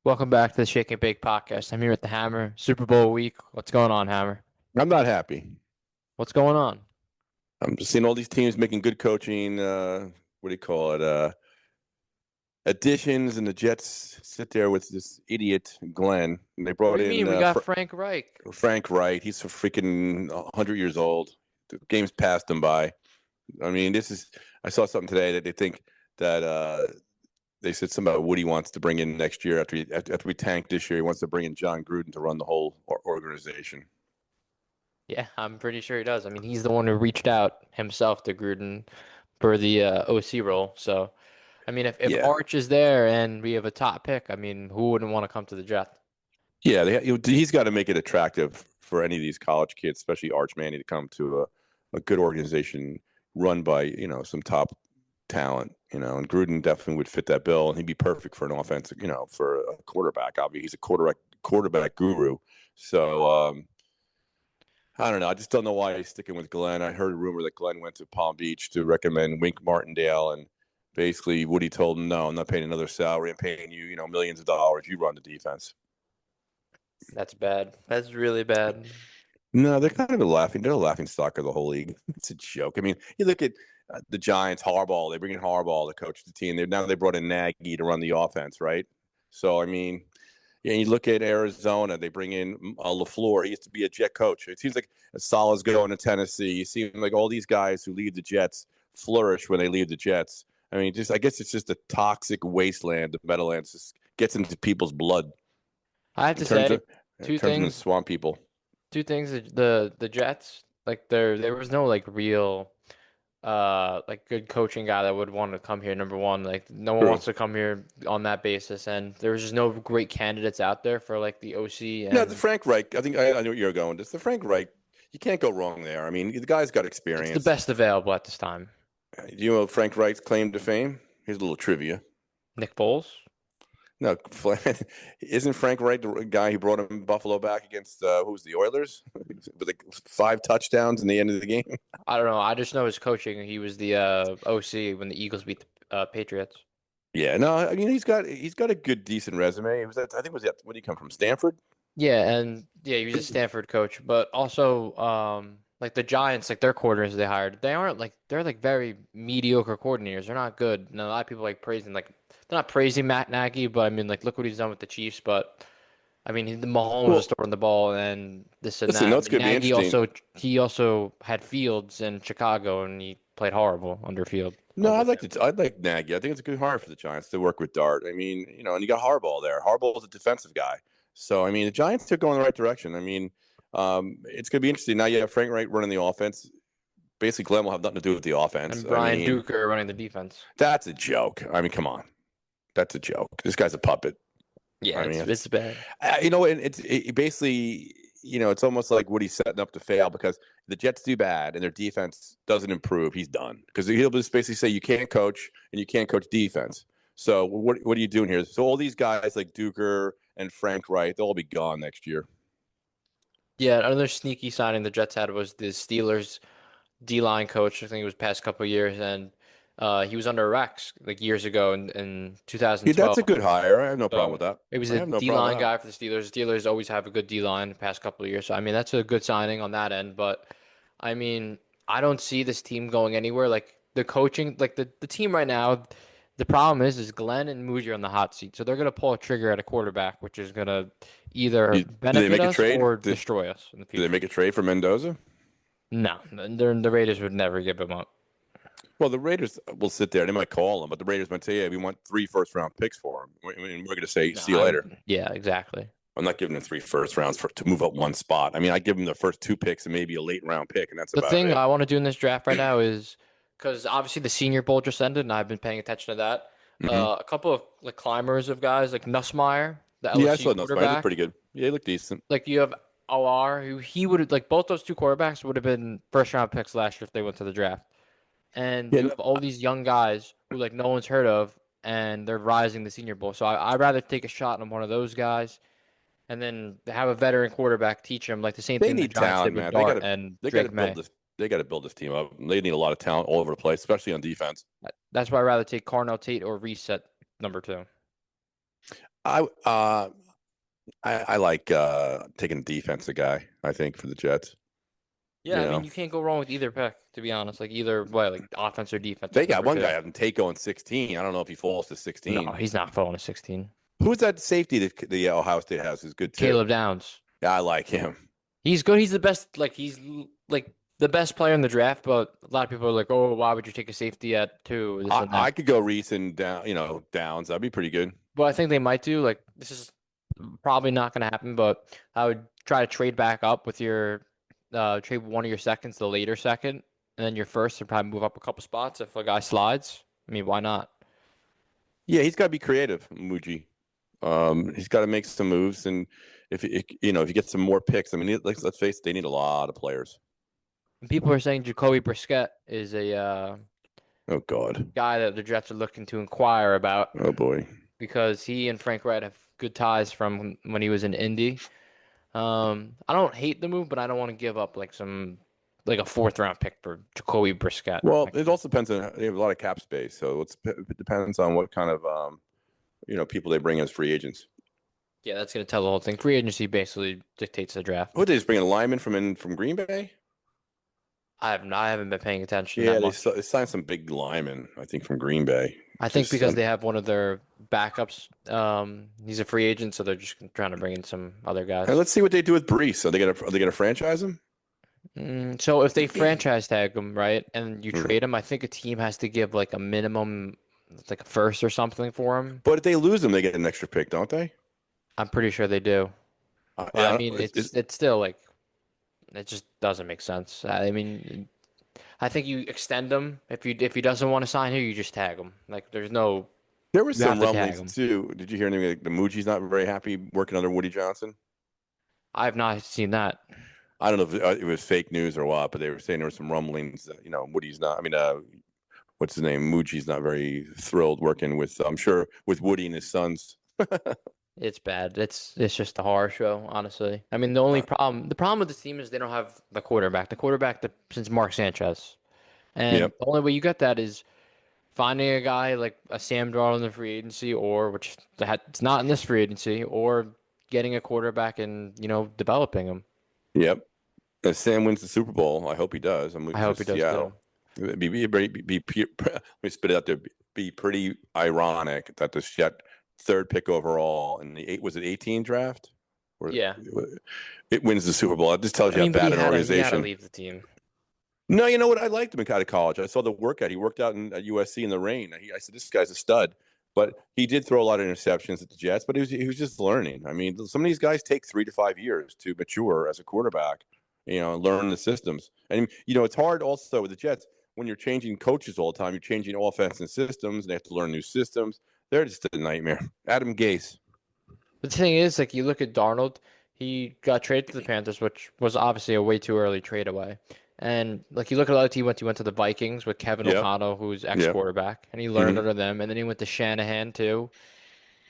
Welcome back to the Shake and Bake podcast. I'm here at the Hammer, Super Bowl week. What's going on, Hammer? I'm not happy. What's going on? I'm just seeing all these teams making good coaching. What do you call it? Additions, and the Jets sit there with this idiot Glenn. And they What brought do you in mean? We got Frank Reich. Frank Wright. He's a freaking 100 years old. The game's passed him by. I mean, this is. I saw something today that they think that they said something about Woody wants to bring in next year after we tank this year. He wants to bring in John Gruden to run the whole organization. Yeah, I'm pretty sure he does. I mean, he's the one who reached out himself to Gruden for the OC role. So, I mean, if Yeah. Arch is there and we have a top pick, I mean, who wouldn't want to come to the Jets? Yeah, he's got to make it attractive for any of these college kids, especially Arch Manning, to come to a good organization run by some top talent. And Gruden definitely would fit that bill, and he'd be perfect for an offense. For a quarterback. Obviously, he's a quarterback guru. So I don't know. I just don't know why he's sticking with Glenn. I heard a rumor that Glenn went to Palm Beach to recommend Wink Martindale, and basically Woody told him, "No, I'm not paying another salary. I'm paying you, millions of dollars. You run the defense." That's bad. That's really bad. No, they're kind of they're a laughing stock of the whole league. It's a joke. I mean, you look at the Giants, Harbaugh. They bring in Harbaugh to coach the team. They brought in Nagy to run the offense, right? So I mean, yeah, you look at Arizona. They bring in LaFleur. He used to be a Jet coach. It seems like Saleh's going to Tennessee. You see, like all these guys who leave the Jets flourish when they leave the Jets. I mean, I guess it's just a toxic wasteland. The Meadowlands just gets into people's blood I have and to say two turns them into things. swamp people. Two things. The Jets, like there was no like real like good coaching guy that would want to come here. Number one, like no one True. wants to come here on that basis, and there was just no great candidates out there for like the OC. No, the And Frank Reich. I think I know where you're going. It's the Frank Reich. You can't go wrong there. I mean, the guy's got it's the experience. best available at this time. Do you know Frank Reich's claim to fame? Here's a little trivia. Nick Foles. No, isn't Frank Reich the guy who brought him Buffalo back against who was the Oilers with like 5 touchdowns in the end of the game? I don't know. I just know his coaching. He was the OC when the Eagles beat the Patriots. Yeah, no, I mean he's got a good, decent resume. It was that I think where did he come from? Stanford? Yeah, and yeah, he was a Stanford coach, but also like the Giants, like their coordinators they hired, they aren't like they're like very mediocre coordinators. They're not good. And a lot of people like praising like they're not praising Matt Nagy, but I mean like look what he's done with the Chiefs. But I mean the Mahomes was Well, throwing the ball and this and listen, that. I that's mean going to be Nagy interesting. also he also had Fields in Chicago and he played horrible under Field No, with him. I'd like Nagy. I think it's a good hire for the Giants to work with Dart. I mean, and you got Harbaugh there. Harbaugh's a defensive guy, so I mean, the Giants are going the right direction. I mean, it's going to be interesting. Now you have Frank Wright running the offense. Basically, Glenn will have nothing to do with the offense. And I Brian mean, Duker running the defense. that's a joke. I mean, come on, that's a joke. This guy's a puppet. Yeah, I mean, it's bad. and it basically, it's almost like Woody's setting up to fail because the Jets do bad and their defense doesn't improve. He's done because he'll just basically say you can't coach and you can't coach defense. So what are you doing here? So all these guys like Duker and Frank Wright, they'll all be gone next year. Yeah, another sneaky signing the Jets had was the Steelers D-line coach. I think it was past couple of years, and he was under Rex like years ago in Yeah, that's 2012. a good hire. I have no problem with So that. it was I a have no problem D-line with that. guy for the Steelers. Steelers always have a good D-line the past couple of years. So I mean, that's a good signing on that end. But I mean, I don't see this team going anywhere. Like the coaching, like the team right now. The problem is Glenn and Moody are on the hot seat, so they're gonna pull a trigger at a quarterback, which is gonna either Do they benefit make a us trade? or Do destroy us in the they future. make a trade for Mendoza? No, the Raiders would never give him up. Well, the Raiders will sit there. They might call him, but the Raiders might say, "Yeah, we want 3 first-round picks for him." We're going to say, No, "See you later." yeah, exactly. I'm not giving them 3 first rounds to move up one spot. I mean, I give them the first 2 picks and maybe a late round pick, and that's The about thing it. I want to do in this draft right now is because obviously the Senior Bowl just ended, and I've been paying attention to that. Hmm. A couple of like climbers of guys like Nussmeier, the Yeah, I LSU saw Nussmeier. He looked pretty quarterback. good. Yeah, he looked decent. Like you have OR, who he would like both those two quarterbacks would have been first round picks last year if they went to the draft. And Yeah, you have all these young guys who like no one's heard of, and they're rising the Senior Bowl. So I'd rather take a shot on one of those guys and then have a veteran quarterback teach them like the same they thing the need Giants did talent, with man. They got Dart to and they got to Drake build May. this. They got to build this team up. They need a lot of talent all over the place, especially on defense. That's why I'd rather take Carnell Tate or reset number two. I uh I like taking a defensive guy, I think, for the Jets. Yeah, You I mean know. you can't go wrong with either pick, to be honest. Like either way, like offense or defense They at got number one guy two. having Takeo in 16. I don't know if he falls to No, 16. he's not falling to 16. Who's that safety that the Ohio State has is good too. Caleb Downs. Yeah, I like him. He's good. He's the best. Like he's like the best player in the draft. But a lot of people are like, "Oh, why would you take a safety at two? This I, and that." I could go Reese and down, Downs. That'd be pretty good. But I think they might do. Like this is probably not going to happen. But I would try to trade back up with your trade one of your seconds, the later second, and then your first, and probably move up a couple spots if a guy slides. I mean, why not? Yeah, he's got to be creative, Muji. He's got to make some moves, and if you get some more picks, I mean, let's face it, they need a lot of players. And people are saying Jacoby Brissett is a Oh God. guy that the Jets are looking to inquire about Oh boy. because he and Frank Wright have good ties from when he was in Indy. I don't hate the move, but I don't want to give up like a fourth round pick for Jacoby Brissett. Well, Like, it also depends on they have a lot of cap space, so it depends on what kind of people they bring as free agents. yeah, that's gonna tell the whole thing. Free agency basically dictates the draft. What they just bring a lineman from Green Bay? I haven't been paying attention that Yeah, much. they signed some big linemen, I think, from Green Bay. I think Just because they have one of their backups. He's a free agent, so they're just trying to bring in some other and guys. let's see what they do with Brees. Are they gonna franchise him? So if they franchise tag him, right, and you Hmm. trade him, I think a team has to give like a minimum, like a first or something for him. But if they lose him, they get an extra pick, don't they? I'm pretty sure they do. But I Yeah, mean, it's still like it just doesn't make sense. I mean, I think you extend him if he doesn't want to sign here, you just tag him. Like there's no there was you have some to tag rumblings him. too. Did you hear anything? Like the Muji's not very happy working under Woody Johnson. I have not seen that. I don't know if it was fake news or what, but they were saying there were some rumblings that Woody's not. I mean, what's his name? Muji's not very thrilled working with. I'm sure with Woody and his sons. It's bad. It's just a horror show, honestly. I mean, the problem with the team is they don't have the quarterback. Since Mark Sanchez, and Yep. the only way you get that is finding a guy like a Sam Darnold in the free agency, or which it's not in this free agency, or getting a quarterback and developing him. Yep. If Sam wins the Super Bowl, I hope he does. I'm I rooting for hope he does too. Seattle. Let me spit it out there. Be pretty ironic that the Jet third pick overall in the was it 18 draft, or Yeah, it wins the Super Bowl. It just tells I you how mean, but bad an he had to organization. leave the team. No, you know what? I liked him out of college. I saw the workout. He worked out at USC in the rain. I said, this guy's a stud. But he did throw a lot of interceptions at the Jets, but he was just learning. I mean, some of these guys take 3 to 5 years to mature as a quarterback, and learn the systems. And, it's hard also with the Jets when you're changing coaches all the time. You're changing offense and systems, and they have to learn new systems. They're just a nightmare. Adam Gase. But the thing is, like, you look at Darnold, he got traded to the Panthers, which was obviously a way too early trade away. And like you look at other team, he went to the Vikings with Kevin Yep. O'Connell, who's Yep. ex-quarterback, and he learned Hmm. under them. And then he went to Shanahan too.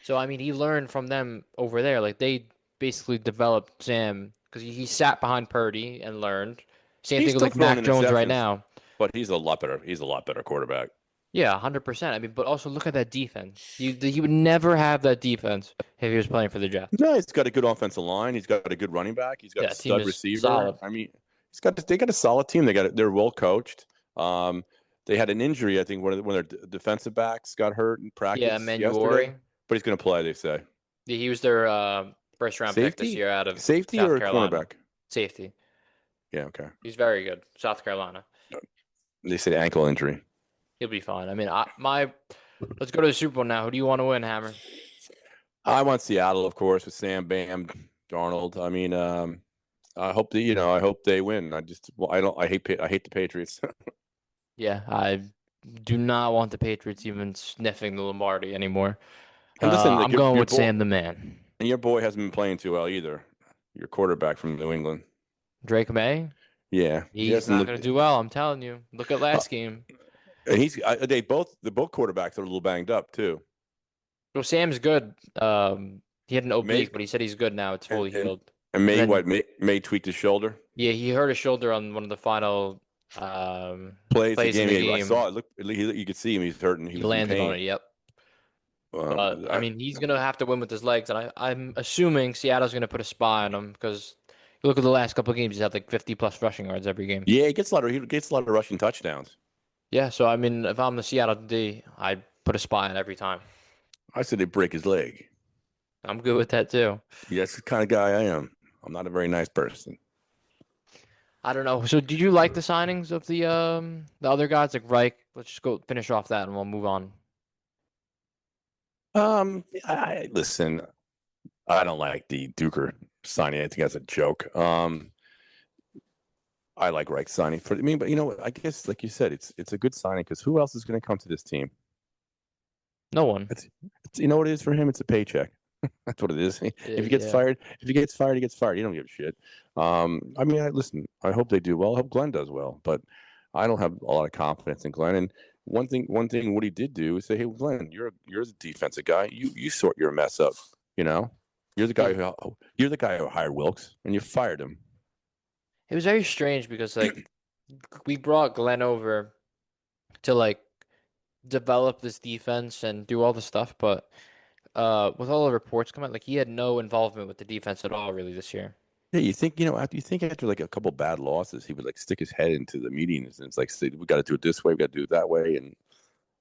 So I mean, he learned from them over there. Like they basically developed Sam because he sat behind Purdy and learned. Same He's thing with still like throwing Mac Jones right interceptions, now. but he's a lot better. He's a lot better quarterback. Yeah, 100%. I mean, but also look at that defense. You would never have that defense if he was playing for the Jets. No, he's got a good offensive line. He's got a good running back. He's got Yeah, a team stud is receiver. solid. I mean, they got a solid team. They're well coached. Um, they had an injury. I think one of their defensive backs got hurt in Yeah, practice yesterday, Manuori. but he's going to play. They say Yeah, he was their first round pick this safety, year out of safety South or a Carolina. cornerback. Safety. Yeah, okay. He's very good. South Carolina. They said ankle injury. He'll be fine. I mean, let's go to the Super Bowl now. Who do you want to win, Hammer? I want Seattle, of course, with Sam Bam Darnold. I mean, I hope they win. I don't. I hate the Patriots. Yeah, I do not want the Patriots even sniffing the Lombardi anymore. And listen, like I'm going your with boy, Sam the Man. and your boy hasn't been playing too well either. Your quarterback from New England. Drake May, Yeah, he he's hasn't not looked. going to do well. I'm telling you. Look at Uh, last game. and the both quarterbacks are a little banged up too. Well, Sam's good. He had an May oblique, but he said he's good now. It's and fully and, healed. and And May then, May tweaked his shoulder. yeah, he hurt his shoulder on one of the final Plays the plays in game. the Yeah, I game. saw it. Look, you could see him. He's hurting. He He was in landed on pain. it. Yep. But I mean, he's gonna have to win with his legs, and I'm assuming Seattle's gonna put a spy on him because you look at the last couple of games, he's had like 50 plus rushing yards every game. Yeah, he gets a lot of rushing touchdowns. Yeah, so I mean, if I'm the Seattle D, I'd put a spy on every time. I said they break his leg. I'm good with that too. Yeah, that's the kind of guy I am. I'm not a very nice person. I don't know. So did you like the signings of the other guys like Reich? Let's just go finish off that and we'll move on. Listen. I don't like the Duker signing. I think that's a joke. I like Reich signing for. I mean, but I guess like you said, it's a good signing because who else is going to come to this team? No one. It's you know what it is for him. It's a paycheck. That's what it is. If he gets Yeah. fired, he gets fired. He don't give a shit. I mean, listen. I hope they do well. I hope Glenn does well, but I don't have a lot of confidence in Glenn. And one thing, what he did do is say, "Hey, Glenn, you're the defensive guy. You sort your mess up. You know, Yeah. you're the guy who hired Wilkes, and you fired him." It was very strange because like we brought Glenn over to like develop this defense and do all the stuff, but with all the reports coming out, like he had no involvement with the defense at all really this year. Yeah, after like a couple bad losses, he would like stick his head into the meetings and it's like, say, we got to do it this way, we got to do it that way, and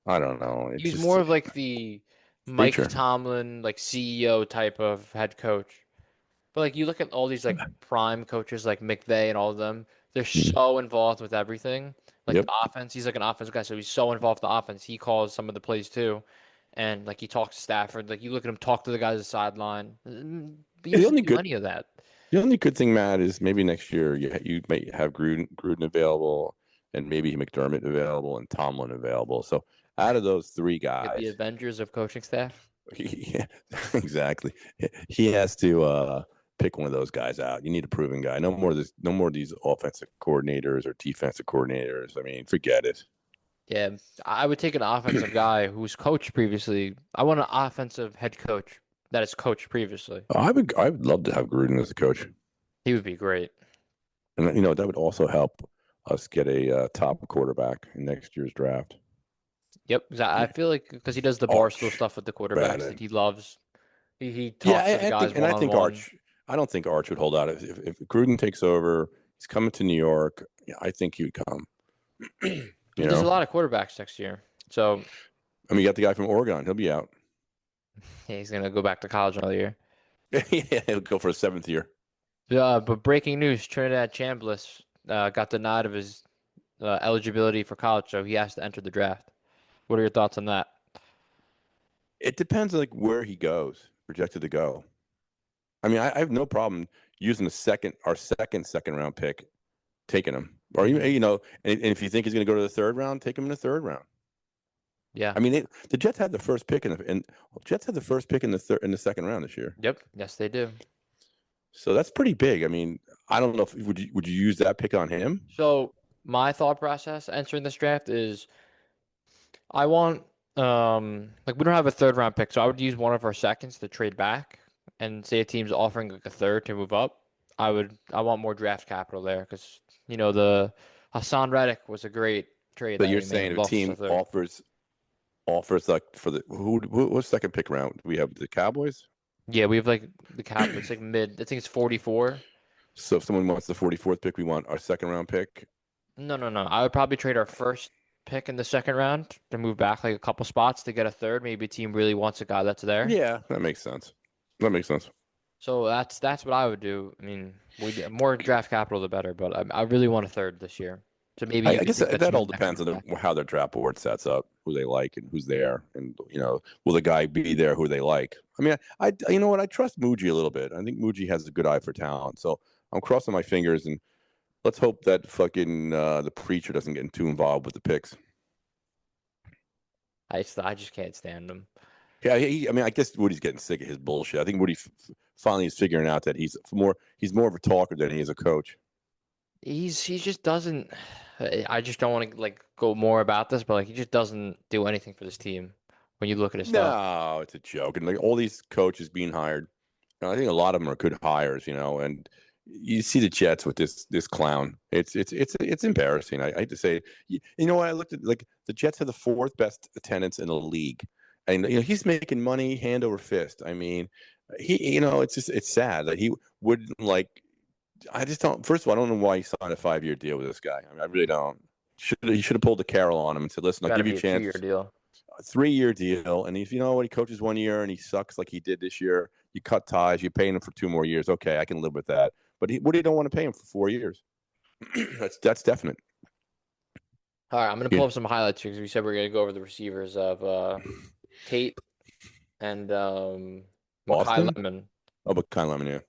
I don't know. He It's was just more of like the Mike preacher. Tomlin, like CEO type of head coach. But like you look at all these like prime coaches like McVay and all of them, they're Mm. so involved with everything. Like Yep. the offense, he's like an offense guy, so he's so involved with the offense. He calls some of the plays too. And like he talks to Stafford, like you look at him talk to the guys at the sideline. He Yeah, the doesn't only do good any of that. the only good thing, Matt, is maybe next year you may have Gruden available and maybe McDermott available and Tomlin available. So out of those three Get the guys, Avengers of coaching staff. yeah, exactly. He has to pick one of those guys out. You need a proven guy. No more of these offensive coordinators or defensive coordinators. I mean, forget it. Yeah, I would take an offensive guy who's coached previously. I want an offensive head coach that has coached previously. I would love to have Gruden as a coach, He would be great. and that would also help us get a top quarterback in next year's draft. Yep, 'cause I feel like because he does the barstool Arch stuff with the quarterbacks that Bannon. he loves. He Yeah, talks to the guys one I on think one. Arch. I don't think Arch would hold out if Gruden takes over. He's coming to New York. Yeah, I think he'd come. you There's a know, lot of quarterbacks next year, so I mean, you got the guy from Oregon. He'll be out. yeah, he's gonna go back to college another year. Yeah, he'll go for a seventh year. But breaking news: Trinidad Chambliss got denied of his eligibility for college, so he has to enter the draft. What are your thoughts on that? It depends on like where he goes, projected to go. I mean, I have no problem using our second round pick, taking him, or Hmm. and if you think he's going to go to the third round, take him in the third round. Yeah. I mean, the Jets had the first pick and Jets had the first pick in the second round this year, Yep. Yes, they do. so that's pretty big. I mean, I don't know if would you use that pick on him? So my thought process entering this draft is I want like we don't have a third round pick, so I would use one of our seconds to trade back and say a team's offering like a third to move up. I want more draft capital there because the Hassan Reddick was a great trade So that you're we made. saying We if a lost us a team third. offers like for the who what second pick round? We have the Cowboys. Yeah, we have like the cap. It's like mid. I think it's 44. So if someone wants the 44th pick, we want our second round pick. No, no, no. I would probably trade our first pick in the second round to move back like a couple spots to get a third. Maybe a team really wants a guy that's there. Yeah, that makes sense. That makes sense. So that's what I would do. I mean, more draft capital the better, but I really want a third this year. So maybe I, you I could guess take that that all small depends extra on back. how their draft board sets up, who they like and who's there, and will the guy be there who they like? I mean, you know what? I trust Muji a little bit. I think Muji has a good eye for talent, so I'm crossing my fingers and let's hope that fucking the preacher doesn't get too involved with the picks. I just can't stand him. Yeah, I mean, I guess Woody's getting sick of his bullshit. I think Woody finally is figuring out that he's more of a talker than he is a coach. He just doesn't. I just don't want to like go more about this, but like he just doesn't do anything for this team when you look at his stuff. No, it's a joke. And like all these coaches being hired, I think a lot of them are good hires, and you see the Jets with this clown. It's embarrassing. I hate to say, you know what? I looked at like the Jets have the fourth best attendance in the league, and he's making money hand over fist. I mean, it's sad that he wouldn't like. I just don't. First of all, I don't know why he signed a 5 year deal with this guy. I mean, I really don't. He should have pulled the Carroll on him and said, "Listen, I'll Got to give you a be a 2 year chance. deal. A 3 year deal, and if you know what he coaches 1 year and he sucks like he did this year, you cut ties. You're paying him for 2 more years. Okay, I can live with that. But Woody don't want to pay him for 4 years. That's definite. All right, I'm gonna Yeah. pull up some highlights here because we said we are gonna go over the receivers of Tate and Makai Austin? Lemon. Oh, but Kyle Lemon, yeah.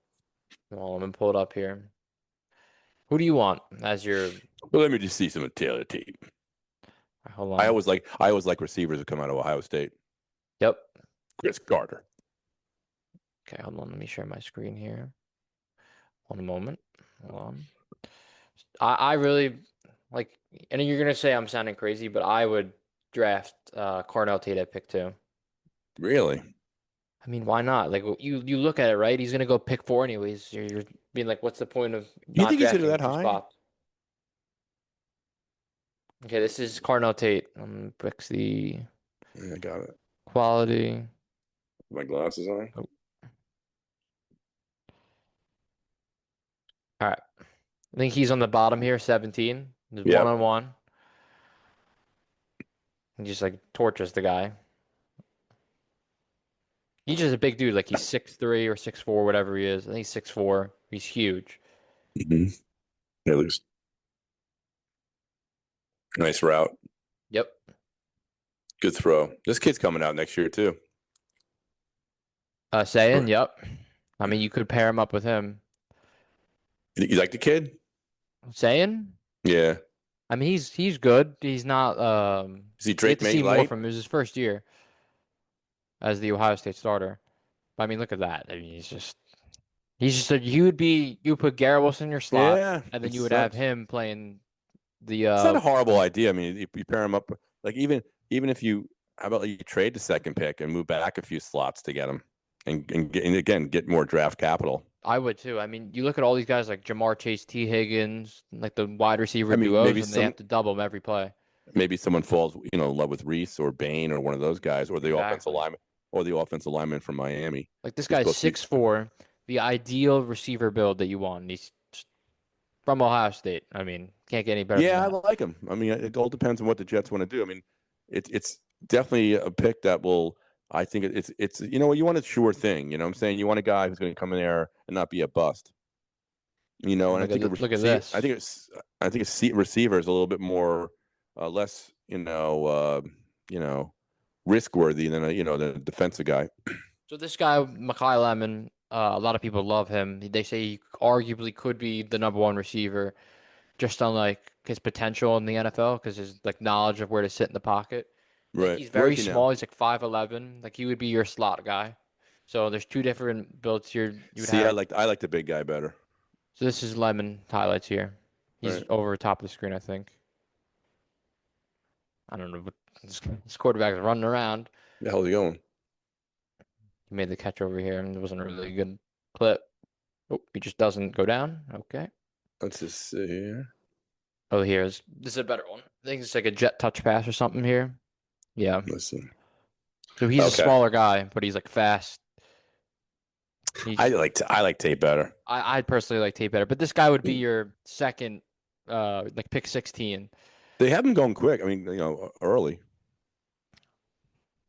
Well, I'm gonna pull it up here. Who do you want as your? Well, let me just see some of Taylor Tate. Hold I on. always like I always like receivers that come out of Ohio State. Yep. Chris Carter. Okay, hold on. Let me share my screen here. One moment. Hold on. I really like, and you're gonna say I'm sounding crazy, but I would draft Cornell Tate at pick 2. Really? I mean, why not? Like you look at it, right? He's gonna go pick 4 anyways. You're being like, what's the point of You not think he's going to drafting that in 2 high? spots? Okay, this is Cornell Tate. Fix the Yeah, I got it. quality. My glasses on. Oh, all right. I think he's on the bottom here, 17. There's one Yep. on one. He just like torches the guy. He's just a big dude. Like he's 6'3" or 6'4", whatever he is. I think he's 6'4". He's huge. Mm-hmm. Yeah, looks nice route. Yep. Good throw. This kid's coming out next year too. Saying, yep. I mean, you could pair him up with him. You like the kid? Saying, Yeah. I mean, he's good. He's not. Is he We have Drake to May see more light? from him. It was his first year as the Ohio State starter. But I mean, look at that. I mean, you put Garrett Wilson in your slot, Yeah, and then you it's would have not. him playing the It's not a horrible idea. I mean, you pair him up. Like even if you, how about you trade the second pick and move back a few slots to get him, and again get more draft capital. I would too. I mean, you look at all these guys like Jamar Chase, T. Higgins, like the wide receiver I mean, duos, and they have to double them every play. maybe someone falls in love with Reese or Bain or one of those guys Exactly. or the offensive lineman from Miami. Like this They're guy's supposed to be. 6'4", the ideal receiver build that you want. And he's from Ohio State. I mean, can't get any better than Yeah, I that. like him. I mean, it all depends on what the Jets want to do. I mean, it's definitely a pick that will. I think it's you want a sure thing. You know what I'm saying? You want a guy who's going to come in there and not be a bust. And I Look at think a look at receiver, this. I think a receiver is a little bit more less risk worthy than the defensive guy. So this guy, Makai Lemon, a lot of people love him. They say he arguably could be the number one receiver, just on like his potential in the NFL because his like knowledge of where to sit in the pocket. Like Right? he's Where very is he now? small. He's like 5'11". Like he would be your slot guy. So there's two different builds here. You would See, have. I like the big guy better. So this is Lemon highlights here. He's Right? over top of the screen, I think. I don't know, but this quarterback is running around. The hell's he going? He made the catch over here, and it wasn't a really good clip. Oh, he just doesn't go down. Okay. Let's just see here. Oh, this is a better one. I think it's like a jet touch pass or something here. Yeah. Let's see. So he's a Okay. smaller guy, but he's like fast. He's I like Tate better. I'd personally like Tate better, but this guy would be your second, like pick 16. They have him going quick. I mean, early.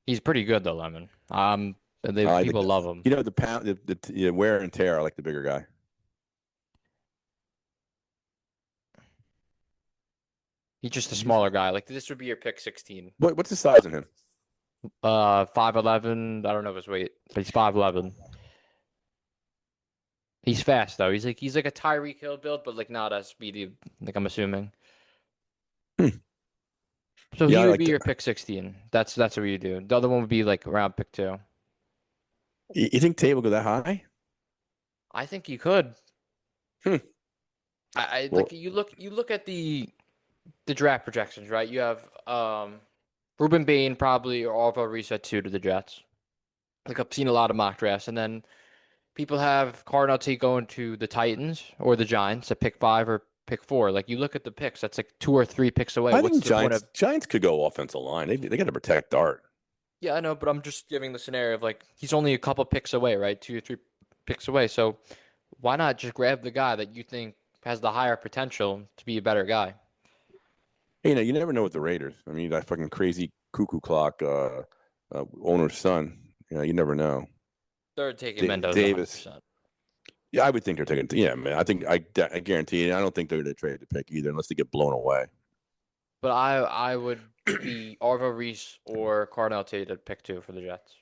He's pretty good though, Lemon. I like People love him. the pound, the wear and tear. I like the bigger guy. He's just a smaller guy. Like this would be your pick 16. What's the size on him? 5'11". I don't know his weight, but he's 5'11". He's fast though. He's like a Tyreek Hill build, but like not as speedy. Like I'm assuming. Hmm. So Yeah, he I would like be that. your pick 16. That's what you do. The other one would be like around pick 2. You think Tate will go that high? I think you could. Hmm. I Well, like you look at the draft projections, right? You have Ruben Bain probably or Alvaro Reset 2 to the Jets. Like I've seen a lot of mock drafts, and then people have Cardinal T going to the Titans or the Giants at pick 5 or pick 4. Like you look at the picks, that's like 2 or 3 picks away. I What's think the point of? Giants could go offensive line. They got to protect Dart. Yeah, I know, but I'm just giving the scenario of like he's only a couple picks away, right? 2 or 3 picks away. So why not just grab the guy that you think has the higher potential to be a better guy? You never know with the Raiders. I mean, that fucking crazy cuckoo clock owner's son. You never know. They're taking Mendoza Davis. 100%. Yeah, I would think they're taking. Yeah, man. I guarantee. I don't think they're going to trade the pick either, unless they get blown away. But I would be Arvo Reese or Cardell Tate at pick 2 for the Jets.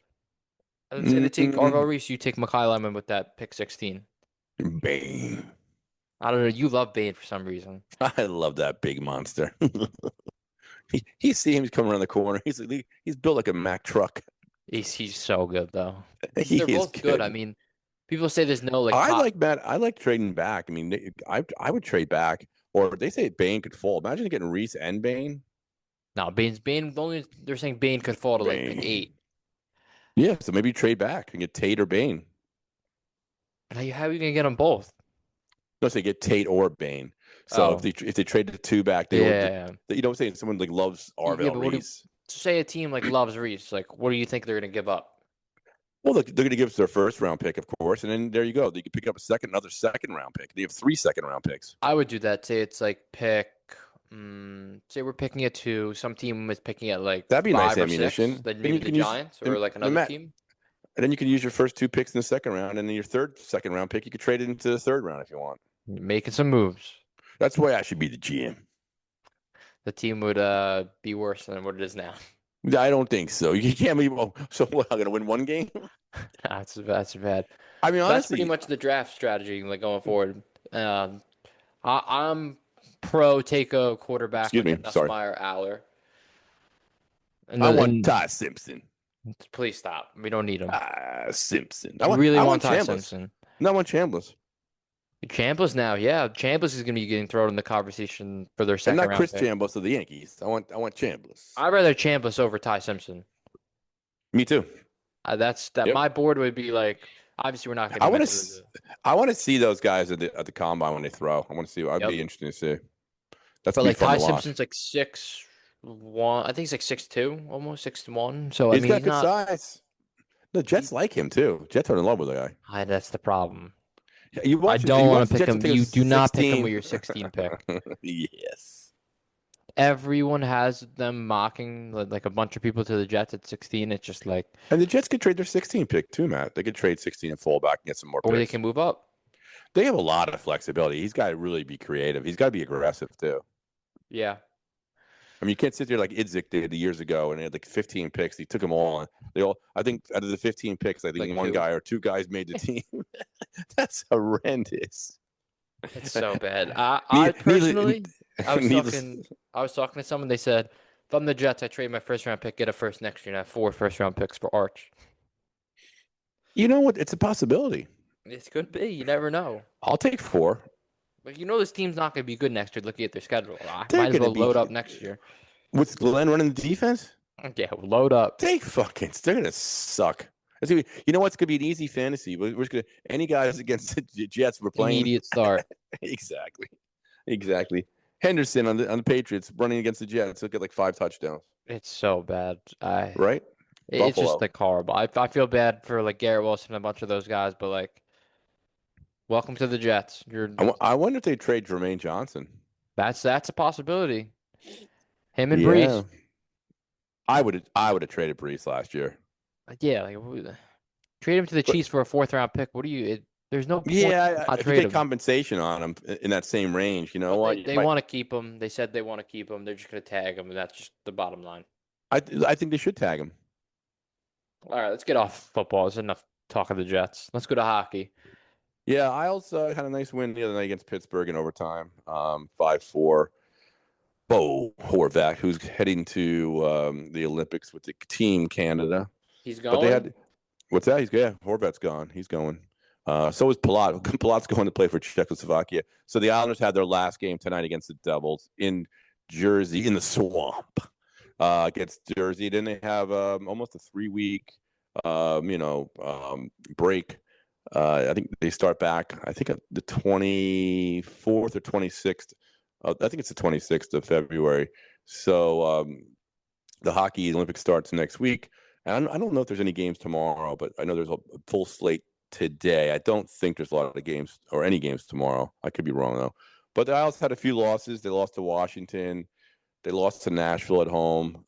I would say they take Arvo Mm, Reese, you take Mekhi Lemon with that pick 16. Bane. I don't know, you love Bane for some reason. I love that big monster. He see him coming around the corner. He's built like a Mack truck. He's so good though. He They're is both good. I good. mean, people say there's no like I top. like Matt. I like trading back. I mean, I would trade back, or they say Bane could fall. Imagine getting Reese and Bane. No, Bane only they're saying Bane could fall to like pick Bane. 8. Yeah, so maybe trade back and get Tate or Bane. How are you gonna get them both? No, say get Tate or Bane. So Oh, if they trade the two back, they would. yeah. You know, saying someone like loves Yeah, Arvell but Reese. say a team like loves Reese, like what do you think they're gonna give up? Well, look, they're going to give us their first round pick, of course, and then there you go. They can pick up another second round pick. They have 3 second round picks. I would do that. Say it's like pick. Say we're picking at 2. Some team is picking at like That'd be nice 5 or 6. ammunition. Like Then maybe you the can use Giants or like and another Matt, team. and then you can use your first 2 picks in the second round, and then your third second round pick, you could trade it into the third round if you want. Making some moves. That's why I should be the GM. The team would be worse than what it is now. I don't think so. You can't be. Oh, so what? I'm going to win one game. That's bad. I mean, That's pretty honestly, much the draft strategy, like going forward. Um, I'm pro take a quarterback excuse like a me. Sorry. Nussmeier Aller. I want And Ty Simpson. please stop. We don't need him. Simpson. You really I want want Ty Chambliss. Simpson. No, I want Chambliss. Chambliss now, yeah. Chambliss is going to be getting thrown in the conversation for their And second not round Chris pick. Chambliss of the Yankees. I want Chambliss. I'd rather Chambliss over Ty Simpson. Me too. That's that. Yep. My board would be like, obviously we're not I getting want Mendoza. to. I want to see those guys at the combine when they throw. I want to see. I'd Yep. be interested to see. That's But gonna be like fun Ty to watch. Simpson's like 6'1". I think he's like 6'2", almost 6'1". So I He's mean, got he's good not. size. The He, Jets like him too. Jets are in love with the guy. that's the problem. Yeah, you I watch. don't You watch want to the pick Jets him. take a You do not pick him 16. with your 16 pick. Yes. Everyone has them mocking like a bunch of people to the Jets at 16. It's just like, And the Jets could trade their 16 pick too, Matt. They could trade 16 and fall back and get some more or they picks. can move up. They have a lot of flexibility. He's got to really be creative. He's got to be aggressive too. Yeah, I mean, you can't sit there like Idzik did years ago and he had like 15 picks. He took them all. And they all. I think out of the 15 picks, I think like one 2. guy or 2 guys made the team. That's horrendous. It's so bad. I Needless, personally, I was needless. talking, I was talking to someone. They said, if I'm the Jets, I trade my first round pick, get a first next year, and I have 4 first round picks for Arch. You know what? It's a possibility. This could be. You never know. I'll take 4. But you know this team's not going to be good next year. Looking at their schedule, I They're might as going to well load be. up next year. What's Glenn running the defense? Yeah, load up. They're gonna suck. You know what's gonna be an easy fantasy. We're just gonna any guys against the Jets we're playing. Immediate start. Exactly. Henderson on the Patriots running against the Jets. He'll get like 5 touchdowns. It's so bad. Right? It's just Buffalo. like horrible. I feel bad for like Garrett Wilson and a bunch of those guys, but like, welcome to the Jets. I wonder if they trade Jermaine Johnson. That's a possibility. Him and Yeah. Breeze. I would have traded Brees last year. Yeah, like trade him to the But Chiefs for a 4th round pick. What do you? There's no point. yeah, I if you trade get him. compensation on him in that same range, you know But what? they want to keep him. They said they want to keep him. They're just gonna tag him, and that's just the bottom line. I think they should tag him. All right, let's get off football. It's enough talk of the Jets. Let's go to hockey. Yeah, I also had a nice win the other night against Pittsburgh in overtime, 5-4. Bo Horvat, who's heading to the Olympics with the team Canada. He's But they going. had what's that? Horvat's gone. He's going. So is Palat. Palat's going to play for Czechoslovakia. So the Islanders had their last game tonight against the Devils in Jersey in the swamp against Jersey. Then they have almost a 3-week, break. I think they start back. I think the 24th or 26th. I think it's the 26th of February. So the hockey Olympics starts next week. And I don't know if there's any games tomorrow, but I know there's a full slate today. I don't think there's a lot of games or any games tomorrow. I could be wrong though. But the Isles had a few losses. They lost to Washington. They lost to Nashville at home.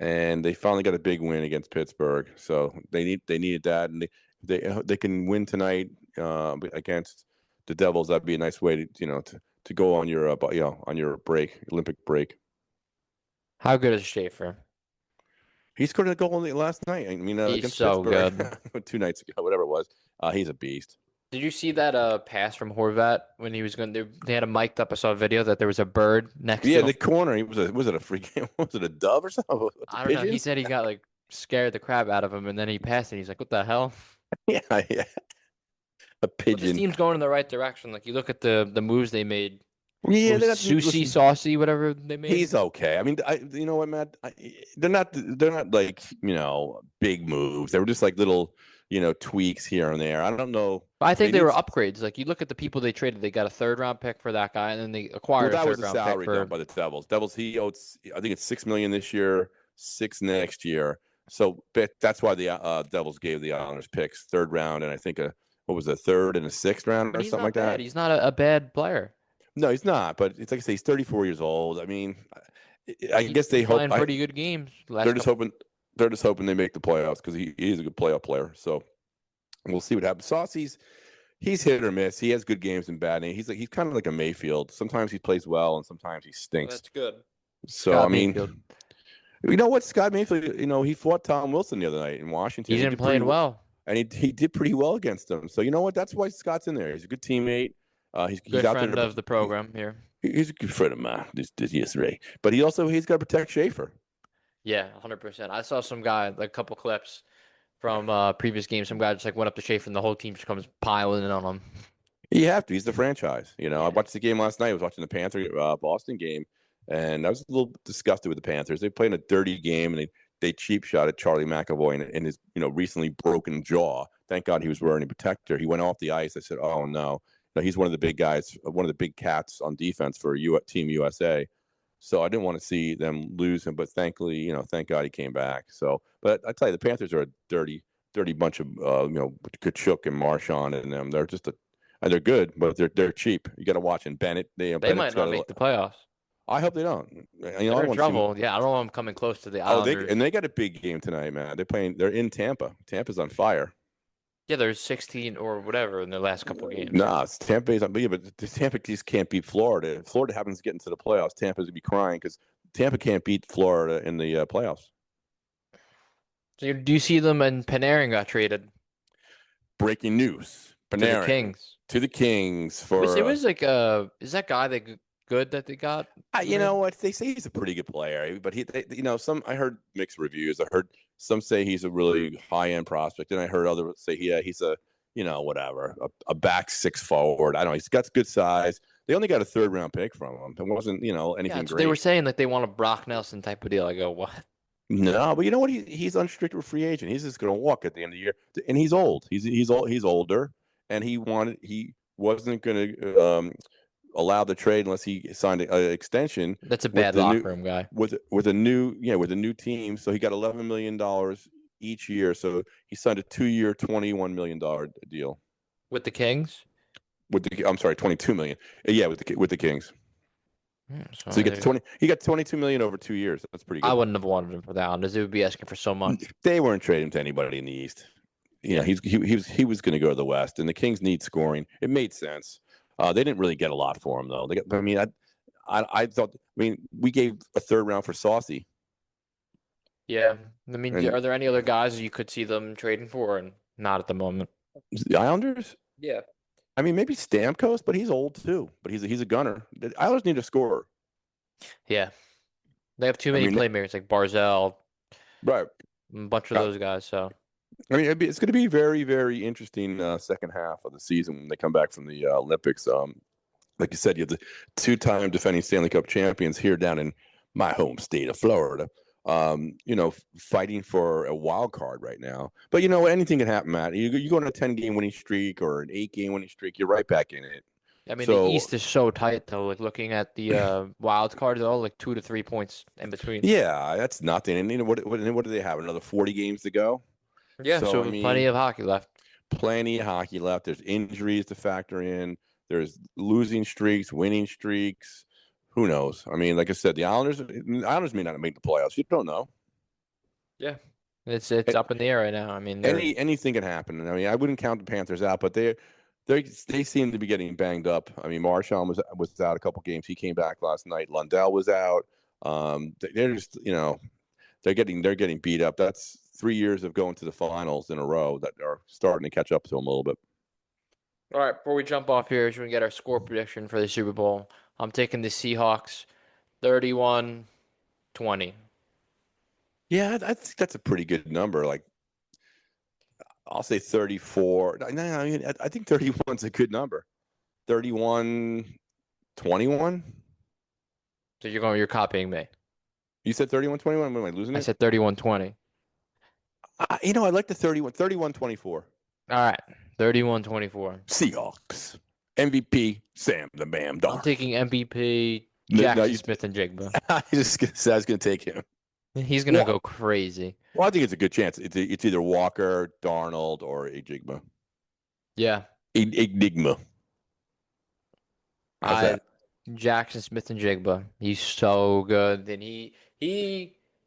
And they finally got a big win against Pittsburgh. So they needed that, and they can win tonight against the Devils. That'd be a nice way to go on your on your break, Olympic break. How good is Schaefer? He scored a goal last night. I mean, He's against so Pittsburgh good. 2 nights ago, whatever it was. He's a beast. Did you see that pass from Horvat when he was going? They had him mic'd up. I saw a video that there was a bird next Yeah, to the him. corner. He was it a freak? Was it a dove or something? What's a I don't know. He pigeon? said he got like scared the crap out of him, and then he passed it. He's like, "What the hell?" Yeah, yeah, a But this pigeon. team's going in the right direction. Like you look at the moves they made. What Yeah, was they it, got Susie listen. Saucy, whatever they made? He's okay. I mean, you know what, Matt? They're not like big moves. They were just like little tweaks here and there. I don't know. I think They they need were upgrades. Like you look at the people they traded, they got a third round pick for that guy, and then they Well, acquired a that was third the round pick salary dump for. by the Devils. Devils, he owed, I think it's 6 million this year, 6 next year. So that's why the Devils gave the Islanders picks, third round, and I think what was a third and a sixth round But or he's something like not bad. that. He's not a bad player. No, he's not. But it's like I say, he's 34 years old. I mean, I He's guess they been hope. playing pretty good games the They're last just couple. hoping. They're just hoping they make the playoffs because he is a good playoff player. So we'll see what happens. Saucy's he's hit or miss. He has good games and bad. And he's kind of like a Mayfield. Sometimes he plays well and sometimes he Well, stinks. that's good. So I Scott Mayfield. mean, you know what, Scott Mayfield, he fought Tom Wilson the other night in Washington. He's He been did pretty playing well, well. and he did pretty well against him. So you know what? That's why Scott's in there. He's a good teammate. He's Good out there friend to of the program here. he's a good friend of mine. This yesterday, but he's got to protect Schaefer. Yeah, 100%. I saw some guy, like a couple clips from previous games. Some guy just like went up to Schaefer and the whole team just comes piling in on him. You have to. He's the franchise. I Yeah. watched the game last night. I was watching the Panther Boston game, and I was a little disgusted with the Panthers. They played a dirty game, and they cheap shot at Charlie McAvoy in his recently broken jaw. Thank God he was wearing a protector. He went off the ice. I said, "Oh no." No, he's one of the big guys, one of the big cats on defense for Team USA. So I didn't want to see them lose him, but thankfully, thank God he came back. So, but I tell you, the Panthers are a dirty bunch of Kachuk and Marchand and them. They're just and they're good, but they're cheap. You got to watch. And Bennett, They Bennett's might got not a. make the playoffs. I hope they don't. I They're don't in want to see them. trouble. Yeah, I don't want them coming close to the Oh, Islanders. they got a big game tonight, man. They're in Tampa. Tampa's on fire. Yeah, there's 16 or whatever in their last couple games. Nah, Tampa's on, but Tampa just can't beat Florida. If Florida happens to get into the playoffs, Tampa's gonna be crying because Tampa can't beat Florida in the playoffs. So do you see them and Panarin got traded Breaking news: to the Panarin Kings? to the Kings It for. was like is that guy good that they got You know traded? what? They say he's a pretty good player, but some. I heard mixed reviews. I heard some say he's a really high end prospect, and I heard others say, yeah, he's a whatever, a back six forward. I don't know. He's got good size. They only got a third round pick from him. It wasn't Yeah, anything that's what they were great. saying. Like they want a Brock Nelson type of deal. I go, what? No, but you know what? He's unrestricted free agent. He's just going to walk at the end of the year, and he's old. He's older, and he wasn't going to allow the trade unless he signed an extension That's a with bad the new locker room guy. with a new team. So he got $11 million each year. So he signed a 2-year, $21 million deal With the Kings? with the. I'm sorry, 22 million. Yeah, with the Kings. So So he gets 20. He got 22 million over 2 years. That's pretty I good. wouldn't have wanted him for that one, as it would be asking for so much. They weren't trading to anybody in the East. Yeah. He was going to go to the West, and the Kings need scoring. It made sense. They didn't really get a lot for him though. I thought. I mean, we gave a third round for Saucy, Yeah. I mean, and are there any other guys you could see them trading for? And not at the moment. the Islanders. Yeah. I mean, maybe Stamkos, but he's old too. But he's a gunner. The Islanders need a scorer. Yeah. They have too I many mean, playmakers like Barzell, right. a bunch of those guys. So I mean, it's going to be very, very interesting second half of the season when they come back from the Olympics. Like you said, you have the two-time defending Stanley Cup champions here down in my home state of Florida. Fighting for a wild card right now. But anything can happen, Matt. You go on a 10-game winning streak or an 8-game winning streak, you're right back in it. I mean, the So East is so tight though. Like looking at the wild cards, they're all like 2 to 3 points in between. yeah, that's nothing. And what do they have? Another 40 games to go. Yeah, So so I plenty mean, of hockey left. plenty of hockey left. There's injuries to factor in. There's losing streaks, winning streaks. Who knows? I mean, like I said, the Islanders may not make the playoffs. You don't know. Yeah, it's up in the air right now. I mean, they're Anything can happen. I mean, I wouldn't count the Panthers out, but they seem to be getting banged up. I mean, Marchand was out a couple games. He came back last night. Lundell was out. They're just they're getting beat up. That's 3 years of going to the finals in a row that are starting to catch up to them a little bit. all right. Before we jump off here, should we get our score prediction for the Super Bowl? I'm taking the Seahawks 31-20. Yeah, I think that's a pretty good number. Like I'll say 34. No, I mean, I think 31 is a good number. 31-21. So you're copying me. You said 31-21. Am I losing I it? said 31-20. I like the 31-24. All right, 31-24. Seahawks. MVP, Sam the Bam I'm Darnold. taking MVP No, Jackson Smith and Jigba. I just gonna say I was going to take him. He's gonna Well, go crazy. well, I think it's a good chance. It's either Walker, Darnold, or Enigma. Yeah, Enigma. How's I that? Jackson Smith and Jigba. He's so good. And he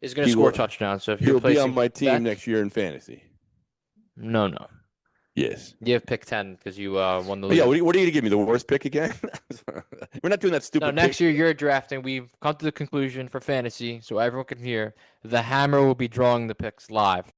is gonna He score will. touchdowns. So if you're He'll be on placing my team bets, next year in fantasy. no. Yes. You have pick 10 because you won the But yeah. league. What are you going to give me? The worst pick again? We're not doing that No, stupid pick. next year you're drafting. We've come to the conclusion for fantasy, so everyone can hear. The Hammer will be drawing the picks live.